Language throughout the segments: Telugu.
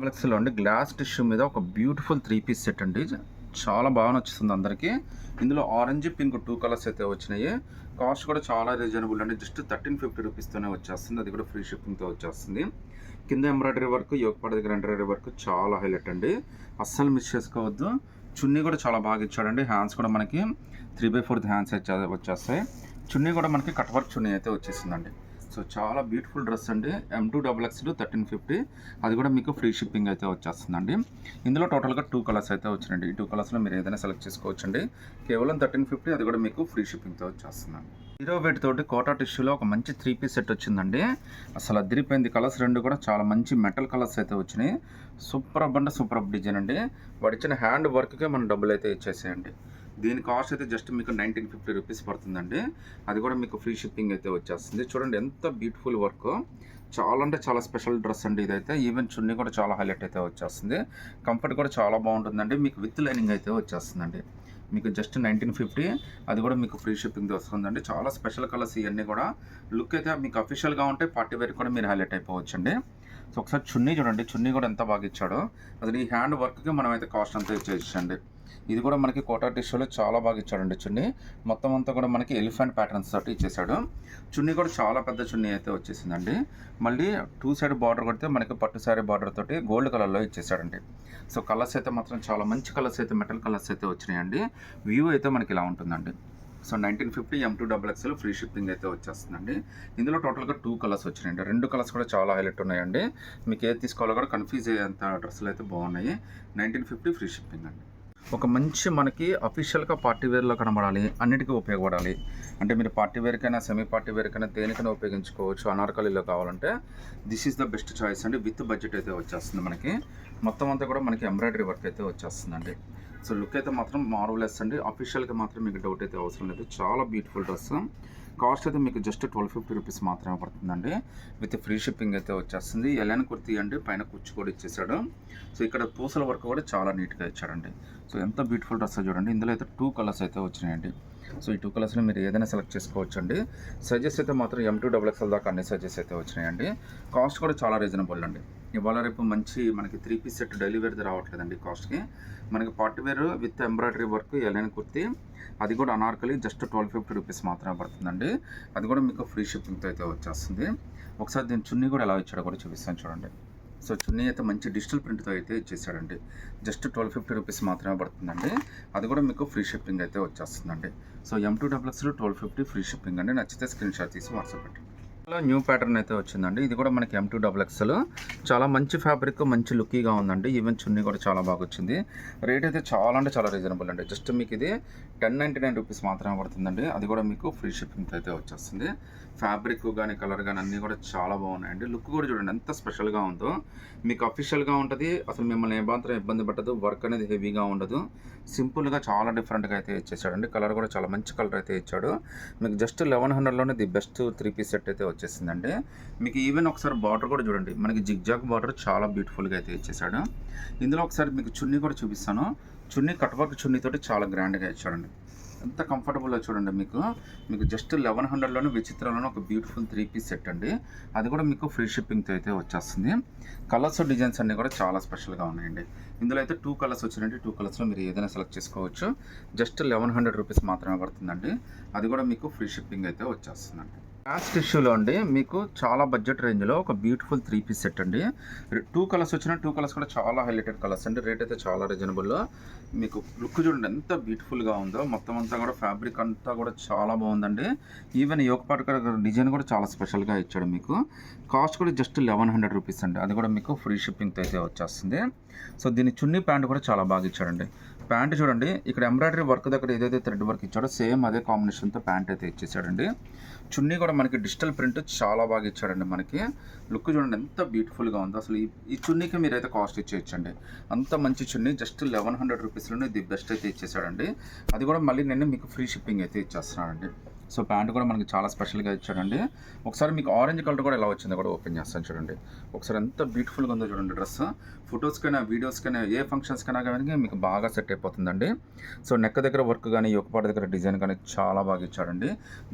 డబుల్ అండి గ్లాస్ టిష్యూ మీద ఒక బ్యూటిఫుల్ 3 పీస్ సెట్ అండి. చాలా బాగా నచ్చుతుంది అందరికీ. ఇందులో ఆరెంజ్, పింక్ 2 కలర్స్ అయితే వచ్చినాయి. కాస్ట్ కూడా చాలా రీజనబుల్ అండి. జస్ట్ 1350 రూపీస్తోనే వచ్చేస్తుంది. అది కూడా ఫ్రీ షిప్పింగ్తో వచ్చేస్తుంది. కింద ఎంబ్రాయిడరీ వర్క్, యోగపాడ దగ్గర ఎంబ్రాయిడరీ వర్క్ చాలా హైలైట్ అండి. అస్సలు మిస్ చేసుకోవద్దు. చున్నీ కూడా చాలా బాగా ఇచ్చాడండి. హ్యాండ్స్ కూడా మనకి 3/4 హ్యాండ్స్ అయితే వచ్చేస్తాయి. చున్నీ కూడా మనకి కట్ వర్క్ చున్నీ అయితే వచ్చేసిందండి. సో చాలా బ్యూటిఫుల్ డ్రెస్ అండి. M2XX 1350. అది కూడా మీకు ఫ్రీ షిప్పింగ్ అయితే వచ్చేస్తుందండి. ఇందులో టోటల్గా 2 కలర్స్ అయితే వచ్చినాయండి. ఈ 2 కలర్స్లో మీరు ఏదైనా సెలెక్ట్ చేసుకోవచ్చండి. కేవలం 1350. అది కూడా మీకు ఫ్రీ షిప్పింగ్తో వచ్చేస్తుందండి. జీరో వెయిట్ తోటి కోటా టిష్యూలో ఒక మంచి 3 పీస్ సెట్ వచ్చిందండి. అసలు అదిరిపోయింది. కలర్స్ రెండు కూడా చాలా మంచి మెటల్ కలర్స్ అయితే వచ్చినాయి. సూపర్ అప్ అంటే సూపర్ అప్ డిజైన్ అండి. వాడు ఇచ్చిన హ్యాండ్ వర్క్కే మనం డబ్బులు అయితే ఇచ్చేసేయండి. దీని కాస్ట్ అయితే జస్ట్ మీకు 1950 రూపీస్ పడుతుందండి. అది కూడా మీకు ఫ్రీ షిప్పింగ్ అయితే వచ్చేస్తుంది. చూడండి ఎంత బ్యూటిఫుల్ వర్క్. చాలా అంటే చాలా స్పెషల్ డ్రెస్ అండి ఇదైతే. ఈవెన్ చున్నీ కూడా చాలా హైలైట్ అయితే వచ్చేస్తుంది. కంఫర్ట్ కూడా చాలా బాగుంటుందండి. మీకు విత్ లైనింగ్ అయితే వచ్చేస్తుందండి. మీకు జస్ట్ 1950. అది కూడా మీకు ఫ్రీ షిప్పింగ్తో వస్తుందండి. చాలా స్పెషల్ కలర్స్ ఇవన్నీ కూడా. లుక్ అయితే మీకు అఫీషియల్గా ఉంటే పార్టీ వేర్ కూడా మీరు హైలైట్ అయిపోవచ్చండి. సో ఒకసారి చున్నీ చూడండి. చున్నీ కూడా ఎంత బాగా ఇచ్చాడో. అసలు ఈ హ్యాండ్ వర్క్కి మనం అయితే కాస్ట్ అంతా ఇచ్చేసండి. ఇది కూడా మనకి కోటా టిష్యూలో చాలా బాగా ఇచ్చాడండి చున్నీ. మొత్తం అంతా కూడా మనకి ఎలిఫెంట్ ప్యాటర్న్స్ తోటి ఇచ్చేసాడు. చున్నీ కూడా చాలా పెద్ద చున్నీ అయితే వచ్చేసిందండి. మళ్ళీ 2 సైడ్ బార్డర్ కొడితే మనకి పట్టు శారీ బార్డర్ తోటి గోల్డ్ కలర్లో ఇచ్చేసాడండి. సో కలర్స్ అయితే మాత్రం చాలా మంచి కలర్స్ అయితే మెటల్ కలర్స్ అయితే వచ్చినాయండి. వ్యూ అయితే మనకి ఇలా ఉంటుందండి. సో 1950 M2XX ఫ్రీ షిప్పింగ్ అయితే వచ్చేస్తుందండి. ఇందులో టోటల్గా 2 కలర్స్ వచ్చినాయండి. 2 కలర్స్ కూడా చాలా హైలైట్ ఉన్నాయండి. మీకు ఏది తీసుకోవాలో కూడా కన్ఫ్యూజ్ అయ్యేంత డ్రెస్సులు అయితే బాగున్నాయి. 1950 ఫ్రీ షిప్పింగ్ అండి. ఒక మంచి మనకి అఫీషియల్గా పార్టీ వేర్లో కనబడాలి, అన్నిటికీ ఉపయోగపడాలి అంటే మీరు పార్టీ వేర్కైనా సెమీ పార్టీ వేర్కైనా దేనికైనా ఉపయోగించుకోవచ్చు. అనార్కలీలో కావాలంటే this is the best choice అండి. విత్ బడ్జెట్ అయితే వచ్చేస్తుంది మనకి. మొత్తం అంతా కూడా మనకి ఎంబ్రాయిడరీ వర్క్ అయితే వచ్చేస్తుందండి. సో లుక్ అయితే మాత్రం మార్వలెస్ అండి. అఫీషియల్గా మాత్రం మీకు డౌట్ అయితే అవసరం లేదు. చాలా బ్యూటిఫుల్ డ్రెస్. కాస్ట్ అయితే మీకు జస్ట్ 1250 రూపీస్ మాత్రమే పడుతుందండి. విత్ ఫ్రీ షిప్పింగ్ అయితే వచ్చేస్తుంది. ఎలాని కుర్తీ అండి, పైన కుచ్చు కూడా ఇచ్చేసాడు. సో ఇక్కడ పూసల వర్క్ కూడా చాలా నీట్గా ఇచ్చాడండి. సో ఎంత బ్యూటిఫుల్ డ్రెస్ చూడండి. ఇందులో అయితే 2 కలర్స్ అయితే వచ్చినాయండి. సో ఈ 2 కలర్స్లో మీరు ఏదైనా సెలెక్ట్ చేసుకోవచ్చండి. సైజెస్ అయితే మాత్రం M2XX దాకా అన్ని సైజెస్ అయితే వచ్చినాయండి. కాస్ట్ కూడా చాలా రీజనబుల్ అండి. ఇవాళ రేపు మంచి మనకి 3 పీస్ సెట్ డైలీ వేర్ది రావట్లేదండి కాస్ట్కి. మనకి party wear with embroidery work A line kurti, అది కూడా అనార్కలి జస్ట్ 1250 రూపీస్ మాత్రమే పడుతుందండి. అది కూడా మీకు ఫ్రీ షిప్పింగ్తో అయితే వచ్చేస్తుంది. ఒకసారి దీని చున్నీ కూడా ఎలా ఇచ్చాడో కూడా చూపిస్తాను చూడండి. సో చున్నీ అయితే మంచి డిజిటల్ ప్రింట్తో అయితే ఇచ్చేసాడండి. జస్ట్ 1250 రూపీస్ మాత్రమే పడుతుందండి. అది కూడా మీకు ఫ్రీ షిప్పింగ్ అయితే వచ్చేస్తుందండి. సో M2XX 1250 ఫ్రీ షిప్పింగ్ అండి. నచ్చితే స్క్రీన్ షాట్ తీసి వాట్సాప్ పెట్టండి. న్యూ ప్యాటర్న్ అయితే వచ్చిందండి. ఇది కూడా మనకి M2XX. చాలా మంచి ఫ్యాబ్రిక్, మంచి లుక్కీగా ఉందండి. ఈవెన్ చున్నీ కూడా చాలా బాగా వచ్చింది. రేట్ అయితే చాలా అంటే చాలా రీజనబుల్ అండి. జస్ట్ మీకు ఇది 1099 రూపీస్ మాత్రమే పడుతుందండి. అది కూడా మీకు ఫ్రీ షిప్పింగ్ అయితే వచ్చేస్తుంది. ఫ్యాబ్రిక్ కానీ కలర్ కానీ అన్నీ కూడా చాలా బాగున్నాయండి. లుక్ కూడా చూడండి ఎంత స్పెషల్గా ఉందో. మీకు అఫీషియల్గా ఉంటుంది. అసలు మిమ్మల్ని ఏమాత్రం ఇబ్బంది పట్టదు. వర్క్ అనేది హెవీగా ఉండదు. సింపుల్గా చాలా డిఫరెంట్గా అయితే ఇచ్చేసాడండి. కలర్ కూడా చాలా మంచి కలర్ అయితే ఇచ్చాడు. మీకు జస్ట్ 1100లోనే ది బెస్ట్ 3 పీస్ సెట్ అయితే వచ్చేసిందండి. మీకు ఈవెన్ ఒకసారి బార్డర్ కూడా చూడండి. మనకి జిగ్జాగ్ బార్డర్ చాలా బ్యూటిఫుల్గా అయితే ఇచ్చేసాడు. ఇందులో ఒకసారి మీకు చున్నీ కూడా చూపిస్తాను. చున్నీ కట్ వర్క్ చున్నీతోటి చాలా గ్రాండ్గా ఇచ్చాడండి. ఎంత కంఫర్టబుల్గా చూడండి. మీకు జస్ట్ 1100లోనే విచిత్రంలోనే ఒక బ్యూటిఫుల్ 3 పీస్ సెట్ అండి. అది కూడా మీకు ఫ్రీ షిప్పింగ్తో అయితే వచ్చేస్తుంది. కలర్స్ డిజైన్స్ అన్నీ కూడా చాలా స్పెషల్గా ఉన్నాయండి. ఇందులో అయితే 2 కలర్స్ వచ్చినాయండి. 2 కలర్స్లో మీరు ఏదైనా సెలెక్ట్ చేసుకోవచ్చు. జస్ట్ 1100 రూపీస్ మాత్రమే పడుతుందండి. అది కూడా మీకు ఫ్రీ షిప్పింగ్ అయితే వచ్చేస్తుందండి. గ్లాస్ టిష్యూలో అండి మీకు చాలా బడ్జెట్ రేంజ్లో ఒక బ్యూటిఫుల్ 3 పీస్ సెట్ అండి. 2 కలర్స్ వచ్చిన 2 కలర్స్ కూడా చాలా హైలైటెడ్ కలర్స్ అండి. రేట్ అయితే చాలా రీజనబుల్లో. మీకు లుక్ చూడండి ఎంత బ్యూటిఫుల్గా ఉందో. మొత్తం అంతా కూడా ఫ్యాబ్రిక్ అంతా కూడా చాలా బాగుందండి. ఈవెన్ యోగపాట డిజైన్ కూడా చాలా స్పెషల్గా ఇచ్చాడు. మీకు కాస్ట్ కూడా జస్ట్ 1100 రూపీస్ అండి. అది కూడా మీకు ఫ్రీ షిప్పింగ్తో అయితే వచ్చేస్తుంది. సో దీని చున్నీ ప్యాంట్ కూడా చాలా బాగా ఇచ్చాడండి. ప్యాంట్ చూడండి. ఇక్కడ ఎంబ్రాయిడరీ వర్క్ దగ్గర ఏదైతే థ్రెడ్ వర్క్ ఇచ్చాడో సేమ్ అదే కాంబినేషన్తో ప్యాంట్ అయితే ఇచ్చేసాడండి. చున్నీ కూడా మనకి డిజిటల్ ప్రింట్ చాలా బాగా ఇచ్చాడండి. మనకి లుక్ చూడండి ఎంత బ్యూటిఫుల్గా ఉందో. అసలు ఈ చున్నీకి మీరైతే కాస్ట్ ఇచ్చేయచ్చండి. అంత మంచి చున్నీ జస్ట్ 1100 రూపీస్లోనే ది బెస్ట్ అయితే ఇచ్చేసాడండి. అది కూడా మళ్ళీ నేను మీకు ఫ్రీ షిప్పింగ్ అయితే ఇచ్చేస్తున్నానండి. సో ప్యాంట్ కూడా మనకి చాలా స్పెషల్గా ఇచ్చాడండి. ఒకసారి మీకు ఆరెంజ్ కలర్ కూడా ఎలా వచ్చిందో కూడా ఓపెన్ చేస్తాను చూడండి. ఒకసారి ఎంత బ్యూటిఫుల్గా ఉందో చూడండి డ్రెస్. ఫొటోస్‌కైనా, వీడియోస్‌కైనా ఏ ఫంక్షన్స్‌కైనా గాని మీకు బాగా సెట్ అయిపోతుందండి. సో, నెక్ దగ్గర వర్క్ గాని, యోగపాట్ దగ్గర డిజైన్ గాని చాలా బాగా ఇచ్చాడండి.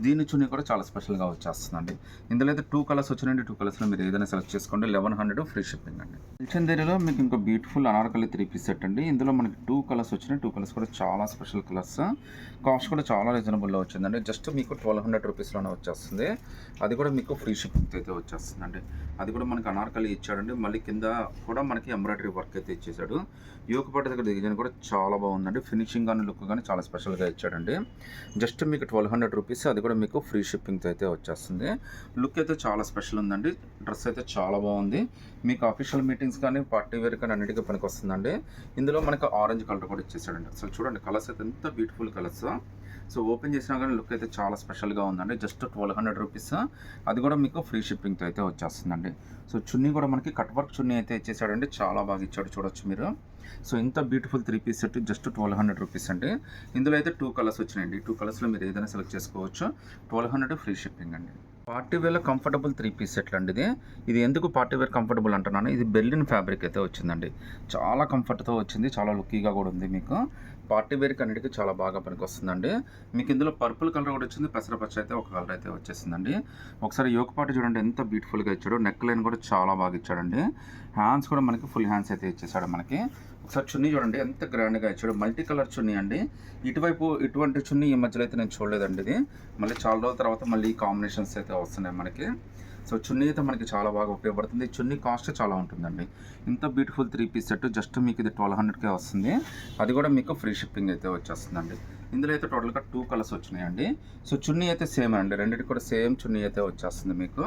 దీని చున్నీ కూడా చాలా స్పెషల్‌గా వచ్చేస్తుందండి. ఇందులో అయితే 2 కలర్స్ వచ్చినాయండి. 2 కలర్స్‌లో మీరు ఏదైనా సెలెక్ట్ చేసుకోండి. 1100 ఫ్రీ షిప్పింగ్ అండి. చందేరిలో మీకు ఇంకో బ్యూటిఫుల్ అనార్కలి 3 పీస్ సెట్ అండి. ఇందులో మనకి 2 కలర్స్ వచ్చినాయి. 2 కలర్స్ కూడా చాలా స్పెషల్ కలర్స్. కాస్ట్ కూడా చాలా రీజనబుల్‌లో వచ్చిందండి. జస్ట్ మీకు 1200 రూపీస్‌లోనే వచ్చేస్తుంది. అది కూడా మీకు ఫ్రీ షిప్పింగ్‌తో అయితే వచ్చేస్తుందండి. అది కూడా మనకి అనార్కలి ఇచ్చాడండి. మళ్ళీ కింద కూడా మనకి ఎంబ్రాయిడరీ వర్క్ అయితే ఇచ్చేసాడు. యోగపాట్ దగ్గర డిజైన్ కూడా చాలా బాగుందండి. ఫినిషింగ్ కానీ లుక్ కానీ చాలా స్పెషల్‌గా ఇచ్చాడండి. జస్ట్ మీకు 1200 రూపీస్, అది కూడా మీకు ఫ్రీ షిప్పింగ్‌తో అయితే వచ్చేస్తుంది. లుక్ అయితే చాలా స్పెషల్ ఉందండి. డ్రెస్ అయితే చాలా బాగుంది. మీకు అఫీషియల్ మీటింగ్స్ కానీ, పార్టీ వేర్ కానీ అన్నిటికీ పనికొస్తుందండి. ఇందులో మనకు ఆరెంజ్ కలర్ కూడా ఇచ్చేసాడండి. అసలు చూడండి కలర్స్ అయితే ఎంత బ్యూటిఫుల్ కలర్స్. సో, ఓపెన్ చేసినా కానీ లుక్ అయితే చాలా స్పెషల్‌గా ఉందండి. జస్ట్ 1200 రూపీస్, అది కూడా మీకు ఫ్రీ షిప్పింగ్‌తో అయితే వచ్చేస్తుందండి. సో, చున్నీ కూడా మనకి కట్ వర్క్ చున్నీ అయితే ఇచ్చేసాడండి. చాలా బాగా ఇచ్చాడు చూడొచ్చు మీరు. సో, ఇంత beautiful 3 piece set just 1200 rupees అండి. ఇందులో అయితే 2 కలర్స్ వచ్చినాయండి. 2 కలర్స్‌లో మీరు ఏదైనా సెలెక్ట్ చేసుకోవచ్చు. 1200 ఫ్రీ షిప్పింగ్ అండి. పార్టీ వేర్‌లో కంఫర్టబుల్ 3 పీస్ సెట్లు అండి ఇది. ఇది ఎందుకు పార్టీ వేర్ కంఫర్టబుల్ అంటున్నాను, ఇది బెర్లిన్ ఫ్యాబ్రిక్ అయితే వచ్చిందండి. చాలా కంఫర్ట్‌తో వచ్చింది. చాలా లుక్కీగా కూడా ఉంది మీకు. పార్టీ వేర్‌కి అన్నిటికి చాలా బాగా పనికొస్తుందండి. మీకు ఇందులో పర్పుల్ కలర్ కూడా వచ్చింది. పెసరపచ్చ అయితే ఒక కలర్ అయితే వచ్చేసిందండి. ఒకసారి యోక్ పార్ట్ చూడండి ఎంత బ్యూటిఫుల్‌గా ఇచ్చాడో. నెక్ లైన్ కూడా చాలా బాగా ఇచ్చాడండి. హ్యాండ్స్ కూడా మనకి ఫుల్ హ్యాండ్స్ అయితే ఇచ్చేసాడు మనకి. ఒకసారి చున్నీ చూడండి ఎంత గ్రాండ్‌గా ఇచ్చాడు. మల్టీ కలర్ చున్నీ అండి. ఇటువైపు ఇటువంటి చున్నీ ఈ మధ్యలో అయితే నేను చూడలేదండి ఇది. మళ్ళీ చాలా రోజుల తర్వాత మళ్ళీ ఈ కాంబినేషన్స్ అయితే వస్తున్నాయి మనకి. సో, చున్నీ అయితే మనకి చాలా బాగా ఉపయోగపడుతుంది. చున్నీ కాస్ట్ చాలా ఉంటుందండి. ఇంత బ్యూటిఫుల్ 3 పీస్ సెట్ జస్ట్ మీకు ఇది 1200కే వస్తుంది. అది కూడా మీకు ఫ్రీ షిప్పింగ్ అయితే వచ్చేస్తుందండి. ఇందులో అయితే టోటల్‌గా 2 కలర్స్ వచ్చినాయండి. సో, చున్నీ అయితే సేమ్ అండి. రెండిటికి కూడా సేమ్ చున్నీ అయితే వచ్చేస్తుంది మీకు.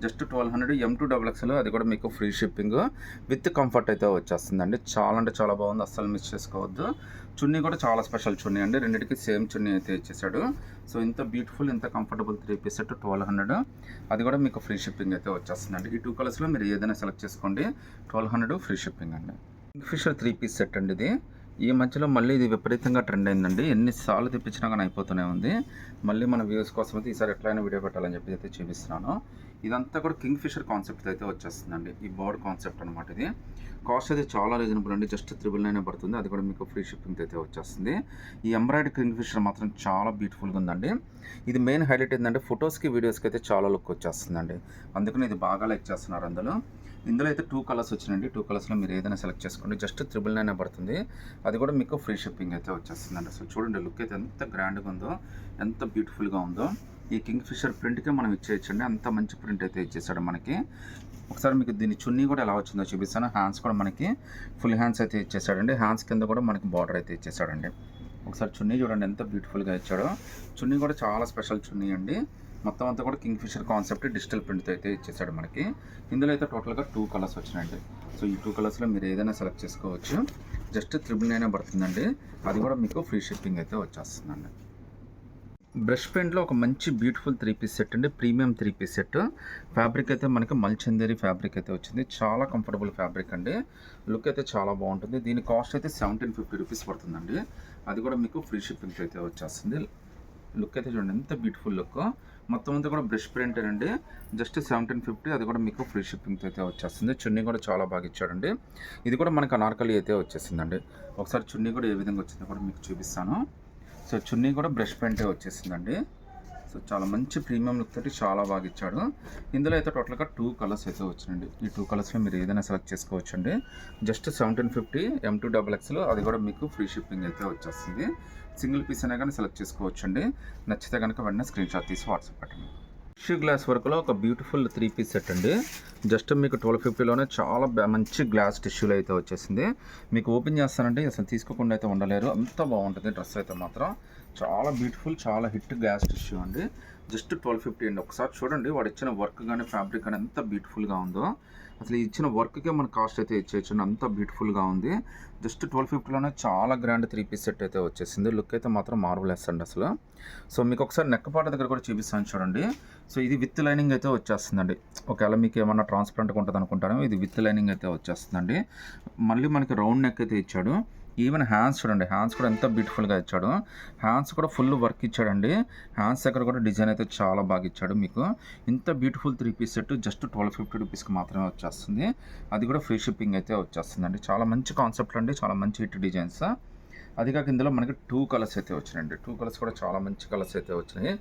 జస్ట్ 1200 M2 XXL, అది కూడా మీకు ఫ్రీ షిప్పింగ్ విత్ కంఫర్ట్ అయితే వచ్చేస్తుందండి. చాలా అంటే చాలా బాగుంది. అస్సలు మిస్ చేసుకోవద్దు. చున్నీ కూడా చాలా స్పెషల్ చున్నీ అండి. రెండిటికి సేమ్ చున్నీ అయితే ఇచ్చేసాడు. సో, ఇంత బ్యూటిఫుల్, ఇంత కంఫర్టబుల్ 3 పీస్ సెట్ 1200, అది కూడా మీకు ఫ్రీ షిప్పింగ్ అయితే వచ్చేస్తుందండి. ఈ 2 కలర్స్‌లో మీరు ఏదైనా సెలెక్ట్ చేసుకోండి. 1200 ఫ్రీ షిప్పింగ్ అండి. కింగ్‌ఫిషర్ 3 పీస్ సెట్ అండి ఇది. ఈ మధ్యలో మళ్ళీ ఇది విపరీతంగా ట్రెండ్ అయిందండి. ఎన్నిసార్లు తెప్పించినా కానీ అయిపోతూనే ఉంది. మళ్ళీ మన వ్యూస్ కోసం అయితే ఈసారి ఎట్లయినా వీడియో పెట్టాలని చెప్పి అయితే చూపిస్తున్నాను. ఇదంతా కూడా కింగ్‌ఫిషర్ కాన్సెప్ట్ అయితే వచ్చేస్తుందండి. ఈ బర్డ్ కాన్సెప్ట్ అనమాట ఇది. కాస్ట్ అయితే చాలా రీజనబుల్ అండి. జస్ట్ 999 పడుతుంది. అది కూడా మీకు ఫ్రీ షిప్పింగ్ అయితే వచ్చేస్తుంది. ఈ ఎంబ్రాయిడరీ కింగ్‌ఫిషర్ మాత్రం చాలా బ్యూటిఫుల్‌గా ఉందండి. ఇది మెయిన్ హైలైట్ ఏంటంటే ఫొటోస్‌కి, వీడియోస్‌కి అయితే చాలా లుక్ వచ్చేస్తుందండి. అందుకని ఇది బాగా లైక్ చేస్తున్నారు అందులో. ఇందులో అయితే 2 కలర్స్ వచ్చినాయండి. 2 కలర్స్‌లో మీరు ఏదైనా సెలెక్ట్ చేసుకోండి. జస్ట్ 999 పడుతుంది. అది కూడా మీకు ఫ్రీ షిప్పింగ్ అయితే వచ్చేస్తుందండి. అసలు చూడండి లుక్ అయితే ఎంత గ్రాండ్‌గా ఉందో, ఎంత బ్యూటిఫుల్‌గా ఉందో. ఈ కింగ్‌ఫిషర్ ప్రింట్‌కే మనం ఇచ్చేయచ్చండి. అంత మంచి ప్రింట్ అయితే ఇచ్చేసాడు మనకి. ఒకసారి మీకు దీని చున్నీ కూడా ఎలా వచ్చిందో చూపిస్తాను. హ్యాండ్స్ కూడా మనకి ఫుల్ హ్యాండ్స్ అయితే ఇచ్చేసాడండి. హ్యాండ్స్ కింద కూడా మనకి బార్డర్ అయితే ఇచ్చేసాడండి. ఒకసారి చున్నీ చూడండి ఎంత బ్యూటిఫుల్‌గా ఇచ్చాడో. చున్నీ కూడా చాలా స్పెషల్ చున్నీ అండి. మొత్తం అంతా కూడా కింగ్‌ఫిషర్ కాన్సెప్ట్ డిజిటల్ ప్రింట్‌తో అయితే ఇచ్చేసాడు మనకి. ఇందులో అయితే టోటల్‌గా 2 కలర్స్ వచ్చినాయండి. సో, ఈ 2 కలర్స్‌లో మీరు ఏదైనా సెలెక్ట్ చేసుకోవచ్చు. జస్ట్ 999 పడుతుందండి. అది కూడా మీకు ఫ్రీ షిప్పింగ్ అయితే వచ్చేస్తుందండి. బ్రష్ పెయింట్లో ఒక మంచి బ్యూటిఫుల్ 3 పీస్ సెట్ అండి. Premium 3 piece set. ఫ్యాబ్రిక్ అయితే మనకి మల్చందేరి ఫ్యాబ్రిక్ అయితే వచ్చింది. చాలా కంఫర్టబుల్ ఫ్యాబ్రిక్ అండి. లుక్ అయితే చాలా బాగుంటుంది. దీని కాస్ట్ అయితే 1750 రూపీస్ పడుతుందండి. అది కూడా మీకు ఫ్రీ షిప్పింగ్ అయితే వచ్చేస్తుంది. లుక్ అయితే చూడండి ఎంత బ్యూటిఫుల్ లుక్. మొత్తం అంతా కూడా బ్రష్ ప్రింట్ అండి. జస్ట్ 1750, అది కూడా మీకు ఫ్రీ షిప్పింగ్తో అయితే వచ్చేస్తుంది. చున్నీ కూడా చాలా బాగా ఇచ్చాడండి. ఇది కూడా మనకు అనార్కలి అయితే వచ్చేసిందండి. ఒకసారి చున్నీ కూడా ఏ విధంగా వచ్చిందో కూడా మీకు చూపిస్తాను. సో, చున్నీ కూడా బ్రష్ పెయింటే వచ్చేసిందండి. సో, చాలా మంచి ప్రీమియం లుక్ తోటి చాలా బాగా ఇచ్చాడు. ఇందులో అయితే టోటల్‌గా 2 కలర్స్ అయితే వచ్చినాయండి. ఈ 2 కలర్స్‌లో మీరు ఏదైనా సెలెక్ట్ చేసుకోవచ్చండి. జస్ట్ 1750 M2 XXL, అది కూడా మీకు ఫ్రీ షిప్పింగ్ అయితే వచ్చేస్తుంది. సింగిల్ పీస్ అయినా కానీ సెలెక్ట్ చేసుకోవచ్చండి. నచ్చితే కనుక వెంటనే స్క్రీన్‌షాట్ తీసి వాట్సాప్ పెట్టండి. టిష్యూ గ్లాస్ వర్క్లో ఒక బ్యూటిఫుల్ 3 పీస్ సెట్ అండి. జస్ట్ మీకు 1250లోనే చాలా మంచి గ్లాస్ టిష్యూలు అయితే వచ్చేసింది. మీకు ఓపెన్ చేస్తానంటే అసలు తీసుకోకుండా అయితే ఉండలేరు. అంత బాగుంటుంది డ్రెస్ అయితే మాత్రం. చాలా బ్యూటిఫుల్, చాలా హిట్ గ్లాస్ టిష్యూ అండి. జస్ట్ 1250 అండి. ఒకసారి చూడండి వాడు ఇచ్చిన వర్క్ కానీ, ఫ్యాబ్రిక్ కానీ ఎంత బ్యూటిఫుల్గా ఉందో. అసలు ఇచ్చిన వర్క్కే మన కాస్ట్ అయితే ఇచ్చేయచ్చు. అంత బ్యూటిఫుల్గా ఉంది. జస్ట్ 1250లోనే చాలా గ్రాండ్ 3 పీస్ సెట్ అయితే వచ్చేసింది. లుక్ అయితే మాత్రం మార్వెలెస్ అండి అసలు. సో, మీకు ఒకసారి నెక్ పార్ట్ దగ్గర కూడా చూపిస్తాను చూడండి. సో, ఇది విత్ లైనింగ్ అయితే వచ్చేస్తుందండి. ఒకవేళ మీకు ఏమన్నా ట్రాన్స్పరెంట్గా ఉంటుంది అనుకుంటాను, ఇది విత్ లైనింగ్ అయితే వచ్చేస్తుందండి. మళ్ళీ మనకి రౌండ్ నెక్ అయితే ఇచ్చాడు. ఈవెన్ హ్యాండ్స్ చూడండి, హ్యాండ్స్ కూడా ఎంత బ్యూటిఫుల్గా ఇచ్చాడు. హ్యాండ్స్ కూడా ఫుల్ వర్క్ ఇచ్చాడండి. హ్యాండ్స్ దగ్గర కూడా డిజైన్ అయితే చాలా బాగా ఇచ్చాడు. మీకు ఇంత బ్యూటిఫుల్ 3 పీస్ సెట్ జస్ట్ 1250 రూపీస్కి మాత్రమే వచ్చేస్తుంది. అది కూడా ఫ్రీ షిప్పింగ్ అయితే వచ్చేస్తుందండి. చాలా మంచి కాన్సెప్ట్ అండి, చాలా మంచి హిట్ డిజైన్స్. అది కాక ఇందులో మనకి 2 కలర్స్ అయితే వచ్చినాయండి. 2 కలర్స్ కూడా చాలా మంచి కలర్స్ అయితే వచ్చినాయి.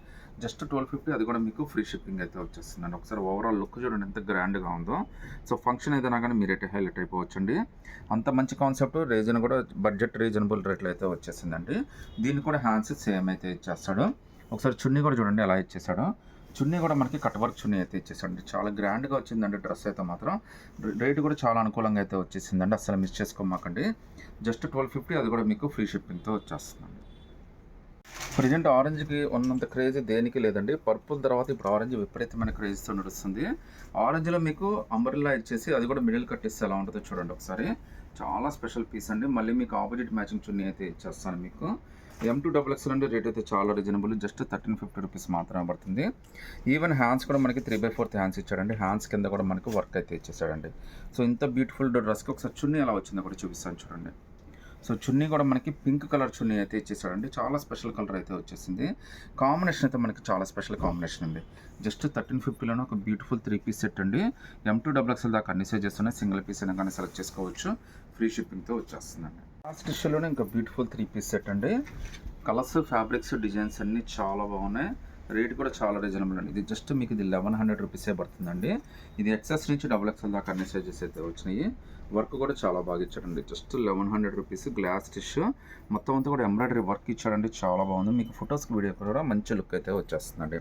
జస్ట్ 1250, అది కూడా మీకు ఫ్రీ షిప్పింగ్ అయితే వచ్చేస్తుందండి. ఒకసారి ఓవరాల్ లుక్ చూడండి ఎంత గ్రాండ్గా ఉందో. సో ఫంక్షన్ ఏదైనా కానీ మీరైతే హైలైట్ అయిపోవచ్చండి. అంత మంచి కాన్సెప్ట్, రీజన్ కూడా బడ్జెట్ రీజనబుల్ రేట్లో అయితే వచ్చేసిందండి. దీన్ని కూడా హ్యాండ్స్ సేమ్ అయితే ఇచ్చేస్తాడు. ఒకసారి చున్నీ కూడా చూడండి ఎలా ఇచ్చేసాడు. చున్నీ కూడా మనకి కట్ వర్క్ చున్నీ అయితే ఇచ్చేసాడు. చాలా గ్రాండ్గా వచ్చిందండి డ్రెస్ అయితే మాత్రం. రేటు కూడా చాలా అనుకూలంగా అయితే వచ్చేసిందండి. అసలు మిస్ చేసుకోమాకండి. జస్ట్ 1250, అది కూడా మీకు ఫ్రీ షిప్పింగ్తో వచ్చేస్తుందండి. ప్రజెంట్ ఆరెంజ్కి ఉన్నంత క్రేజ్ దేనికి లేదండి. పర్పుల్ తర్వాత ఇప్పుడు ఆరెంజ్ విపరీతమైన క్రేజ్తో నడుస్తుంది. ఆరెంజ్లో మీకు అంబ్రెల్లా ఇచ్చేసి అది కూడా మిడిల్ కట్ ఇస్తే ఎలా ఉంటుందో చూడండి ఒకసారి. చాలా స్పెషల్ పీస్ అండి. మళ్ళీ మీకు ఆపోజిట్ మ్యాచింగ్ చున్నీ అయితే ఇచ్చేస్తాను మీకు. M2XXL అంటే రేట్ అయితే చాలా రీజనబుల్. జస్ట్ 1350 రూపీస్ మాత్రమే పడుతుంది. ఈవెన్ హ్యాండ్స్ కూడా మనకి 3/4 హ్యాండ్స్ ఇచ్చాడండి. హ్యాండ్స్ కింద కూడా మనకు వర్క్ అయితే ఇచ్చేసాడండి. సో ఇంత బ్యూటిఫుల్ డ్రెస్కి ఒకసారి చున్నీ ఎలా వచ్చిందో కూడా చూపిస్తాను చూడండి. సో చున్నీ కూడా మనకి పింక్ కలర్ చున్నీ అయితే ఇచ్చేసాడండి. చాలా స్పెషల్ కలర్ అయితే వచ్చేసింది. కాంబినేషన్ అయితే మనకి చాలా స్పెషల్ కాంబినేషన్ అండి. జస్ట్ 1350లోనే ఒక బ్యూటిఫుల్ 3 పీస్ సెట్ అండి. M2XXL దాకా అన్ని సైజెస్ ఉన్నాయి. సింగిల్ పీస్ అయినా కానీ సెలెక్ట్ చేసుకోవచ్చు. ఫ్రీ షిప్పింగ్తో వచ్చేస్తుందండి. లాస్ట్ ఇష్యూలోనే ఇంకా బ్యూటిఫుల్ 3 పీస్ సెట్ అండి. కలర్స్, ఫ్యాబ్రిక్స్, డిజైన్స్ అన్నీ చాలా బాగున్నాయి. రేట్ కూడా చాలా రీజనబుల్ అండి. ఇది జస్ట్ మీకు ఇది 1100 రూపీసే పడుతుందండి. ఇది XS నుంచి XXL దాకా అన్ని సైజెస్ అయితే వచ్చినాయి. వర్క్ కూడా చాలా బాగా ఇచ్చాడండి. Just 1100 rupees. గ్లాస్ డిష్ మొత్తం అంతా కూడా ఎంబ్రాయిడరీ వర్క్ ఇచ్చాడండి. చాలా బాగుంది. మీకు ఫొటోస్కి వీడియో కూడా మంచి లుక్ అయితే వచ్చేస్తుందండి.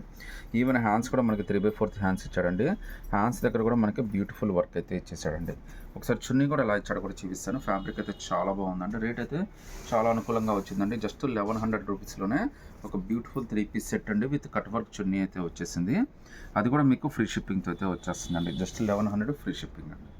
ఈవెన్ హ్యాండ్స్ కూడా మనకి 3/4 హ్యాండ్స్ ఇచ్చాడండి. హ్యాండ్స్ దగ్గర కూడా మనకి బ్యూటిఫుల్ వర్క్ అయితే ఇచ్చేసాడండి. ఒకసారి చున్నీ కూడా ఎలా ఇచ్చాడో కూడా చూపిస్తాను. ఫ్యాబ్రిక్ అయితే చాలా బాగుందండి. రేట్ అయితే చాలా అనుకూలంగా వచ్చిందండి. జస్ట్ 1100 రూపీస్లోనే ఒక బ్యూటిఫుల్ 3 పీస్ సెట్ అండి విత్ కట్ వర్క్ చున్నీ అయితే వచ్చేసింది. అది కూడా మీకు ఫ్రీ షిప్పింగ్తో అయితే వచ్చేస్తుందండి. జస్ట్ 1100 ఫ్రీ షిప్పింగ్ అండి.